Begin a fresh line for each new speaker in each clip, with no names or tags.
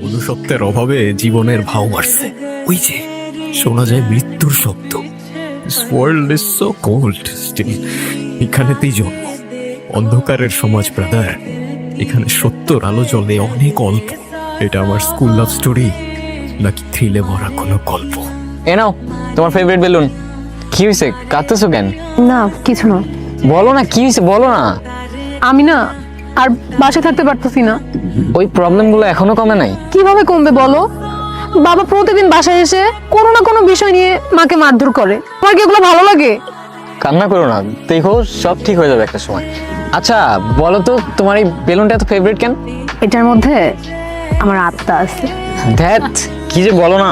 মনুষ্যত্বের অভাবে জীবনের ভাও বাড়ছে। ওই যে শোনা যায় মৃত্যুর শব্দ। This world is so cold still. এখানেতেই জন্ম অন্ধকারের সমাজ ব্রাদার। এখানে সত্যর আলো জ্বলে অনেক অল্প। এটা আমার স্কুল লাভ স্টোরি নাকি থ্রিলে ভরা কোনো গল্প?
এ নাও তোমার ফেভারিট বেলুন। কি হয়েছে, কাঁদতেছো কেন?
না কিছু না।
বলো না কি হয়েছে, বলো না।
আমি না আর বাসায় থাকতে পারতেছি না।
ওই প্রবলেমগুলো এখনো কমে নাই?
কিভাবে কমবে বলো? বাবা প্রতিদিন বাসায় এসে কোনো না কোনো বিষয় নিয়ে মাকে মারধর করে। তোমার কি এগুলো ভালো লাগে?
কান্না করো না, দেখো সব ঠিক হয়ে যাবে একটা সময়। আচ্ছা বলো তো, তোমার এই বেলুনটা এত ফেভারিট কেন?
এটার মধ্যে আমার আত্মা আছে।
ধ্যাত, কি যে বলো না।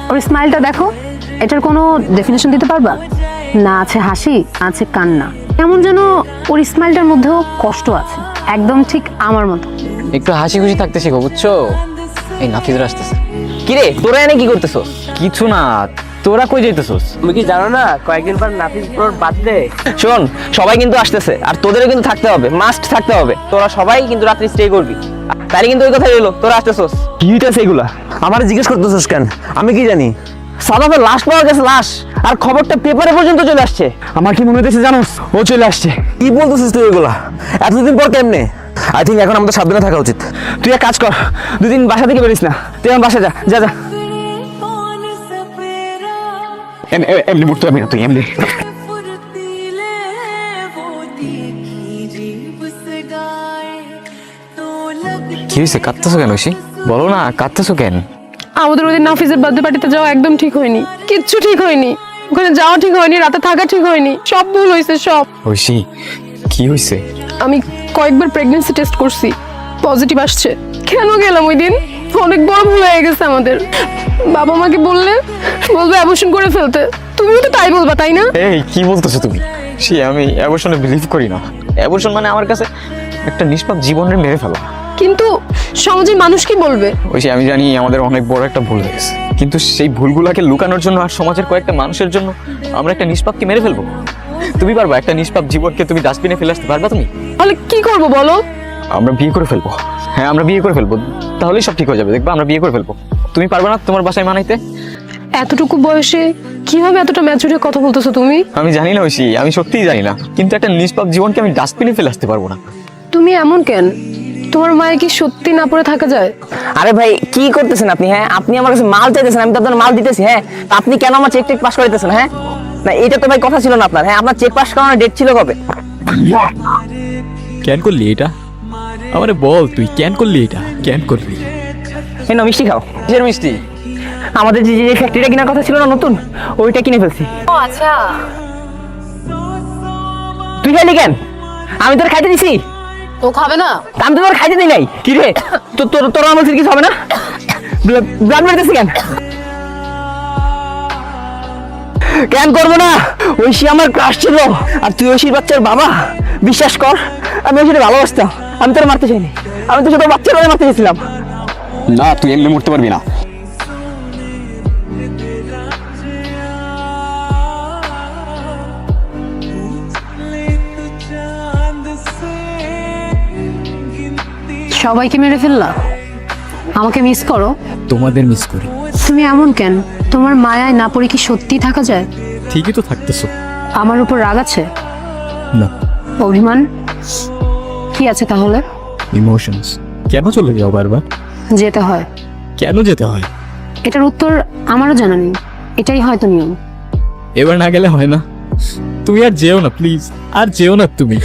ওর স্মাইলটা দেখো, এটার কোনো ডেফিনেশন দিতে পারবা? না আছে হাসি, আছে কান্না। এমন যেন ওর স্মাইলটার মধ্যেও কষ্ট আছে, একদম ঠিক আমার মতো।
একটু হাসি খুশি থাকতে শিখো, বুঝছো? এই নাফিজরা আসতেছে। কিরে তোরা এনে কি করতেছস? কিছু না, তোরা কই যাইতেছস?
তুমি কি জানো না কয়েকদিন পর নাফিস ব্রোর বার্থডে?
শোন, সবাই কিন্তু আসতেছে আর তোদেরও কিন্তু থাকতে হবে, মাস্ট থাকতে হবে। তোরা সবাই কিন্তু রাত্রি স্টে করবি। তাইলে কিন্তু ওই কথাই রইলো, তোরা আসতেছস।
কি হইতেছে এগুলা? আমার জিজ্ঞেস করতেছস কেন? আমি কি জানি?
সাদাফের লাশ পাওয়া গেছে, লাশ। আর খবরটা পেপারে পর্যন্ত চলে আসছে।
আমার কি মনে হইতেছে জানোস, ও চলে আসছে। কি বলতেছিস তুই এগুলা? এতদিন পর কেমনে? আই থিঙ্ক এখন আমাদের সাবধানে থাকা উচিত। তুই এক কাজ কর, দুদিন বাসা থেকে বেরিস না, তুই আমার বাসা যা যা যা। এমনি মুহূর্তে আমি না, তুই এমনি।
কি হয়েছে, কাঁদতেছো কেন ঐশী? বলো না, কাঁদতেছো কেন?
আমাদের ওদিন নাফিজের বার্থডে পার্টিতে যাওয়া একদম ঠিক হয়নি, কিচ্ছু ঠিক হয়নি। ওখানে যাওয়া ঠিক হয়নি, রাতে থাকা ঠিক হয়নি, সব ভুল হয়েছে সব।
ঐশী কি হয়েছে?
আমি কয়েকবার প্রেগন্যান্সি টেস্ট করছি, পজিটিভ আসছে। কেন গেলাম ওই দিন? অনেক বড় ভুল হয়ে গেছে আমাদের। বাবা মাকে বললে বলবে অ্যাবর্শন করে ফেলতে। তুমিও তো তাই বলবা, তাই না?
এই কি বলতেছো তুমি? আমি অ্যাবর্শনে বিলিভ করি না। অ্যাবর্শন মানে আমার কাছে একটা নিষ্পাপ জীবনের মেরে ফেলা।
কিন্তু সমাজের মানুষ কি বলবে?
আমি জানি আমাদের অনেক বড় একটা ভুল হয়ে গেছে, কিন্তু সেই ভুলগুলোকে লুকানোর জন্য আর সমাজের কয়েকটা মানুষের জন্য আমরা একটা নিষ্পাপকে মেরে ফেলবো? তুমি পারবা? একটা নিষ্পাপ জীবনকে তুমি ডাস্টবিনে ফেলে আসতে পারবা তুমি?
তাহলে কি করব বলো?
আমরা বিয়ে করে ফেলবো। হ্যাঁ আমরা বিয়ে করে ফেলবো, তাহলেই সব ঠিক হয়ে যাবে। দেখবা আমরা বিয়ে করে ফেলবো। তুমি পারবে না তোমার বাসায় মানাইতে?
এতটুকু বয়সে কিভাবে এতটা ম্যাচুরে কথা বলতেছো তুমি?
আমি জানি না ঐশী, আমি সত্যিই জানি না, কিন্তু একটা নিষ্পাপ জীবনকে আমি ডাস্টবিনে ফেলে আসতে পারবো না।
তুমি এমন কেন? তোমার মায়ের কি সত্যি না পড়ে থাকা যায়?
আরে ভাই কি করতেছেন আপনি? হ্যাঁ আপনি আমার কাছে মাল চাইতেছেন, আমি তো আপনার মাল দিতেছি। হ্যাঁ তা আপনি কেন আমার চেক টেক পাস করাইতেছেন? হ্যাঁ না, এটা তো ভাই কথা ছিল না আপনার। হ্যাঁ আপনার চেক পাস করানোর ডেট ছিল কবে?
কেন করলি এটা? আমারে বল, তুই কেন করলি এটা? কেন করলি?
এই নাও মিষ্টি খাও।
কিসের মিষ্টি?
আমাদের যে যে ফ্যাক্টরিটা কেনার কথা ছিল না নতুন, ওইটা কিনে ফেলছি।
ও আচ্ছা।
তুই খাইলি কেন? আমি তোর খাইতে দিছি।
ও খাবে না?
আমি তো তোর খাইতে দিই নাই। কি রে তোর আমার কিছু হবে না? ব্লাড মারতেছি কেন? কেন করবো না? ঐশী আমার ক্রাশ ছিল, আর তুই ঐশীর বাচ্চার বাবা। বিশ্বাস কর আমি ঐশীকে ভালোবাসতাম। আমি তোর মারতে চাইনি, আমি তো শুধু বাচ্চার মারতে চেয়েছিলাম।
না তুই এমনি মরতে পারবি না।
সবাইকে মেরে ফেললা, আমাকে মিস করো?
তোমাদের মিস করি।
তুমি এমন কেন? তোমার মায়ায় না পড়ে কি সত্যি থাকা যায়?
ঠিকই তো থাকতেছো।
আমার উপর রাগ আছে?
না,
অভিমান? কি আছে তাহলে?
ইমোশনস। কেন চলে যাও বারবার?
যেতে হয়।
কেন যেতে হয়?
এটার উত্তর আমারও জানা নেই, এটাই হয়তো নিয়ম।
এবার না গেলে হয় না? তুমি আর যেও না প্লিজ, আর যেও না তুমি।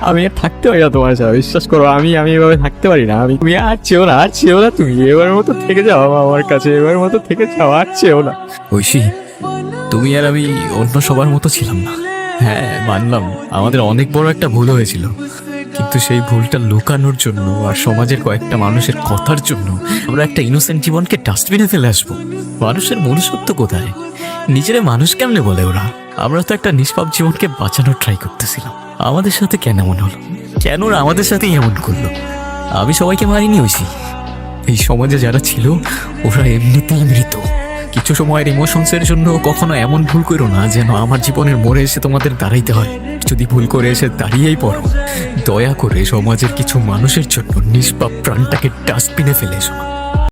আমি আর থাকতে পারি না তোমার সাথে, বিশ্বাস করো। আমি এভাবে থাকতে পারি না। তুমি আর চেও না, আর চেও না। তুমি এবার মতো থেকে যাও আমার কাছে, এবার মতো থেকে যাও, আর চেও না। ঐশী, তুমি আর আমি অন্য সবার মতো ছিলাম না। হ্যাঁ মানলাম আমাদের অনেক বড় একটা ভুল হয়েছিল, কিন্তু সেই ভুলটা লুকানোর জন্য আর সমাজের কয়েকটা মানুষের কথার জন্য আমরা একটা ইনোসেন্ট জীবনকে ডাস্টবিনে ফেলে আসবো। মানুষের মনুষ্যত্ব কোথায়? নিজেরা মানুষ কেমনে বলে ওরা? আমরা তো একটা নিষ্পাপ জীবনকে বাঁচানোর ট্রাই করতেছিলাম। আমাদের সাথে কেন এমন হলো? কেন ওরা আমাদের সাথেই এমন করলো? আমি সবাইকে মারিনি ঐশী। এই সমাজে যারা ছিল ওরা এমনিতেই মৃত। কিছু সময়ের ইমোশনসের জন্য কখনো এমন ভুল করো না যেন আমার জীবনের মোড়ে এসে তোমাদের দাঁড়াইতে হয়। যদি ভুল করে এসে দাঁড়িয়েই পড়ো, দয়া করে সমাজের কিছু মানুষের জন্য নিষ্পাপ প্রাণটাকে ডাস্টবিনে ফেলে এসো।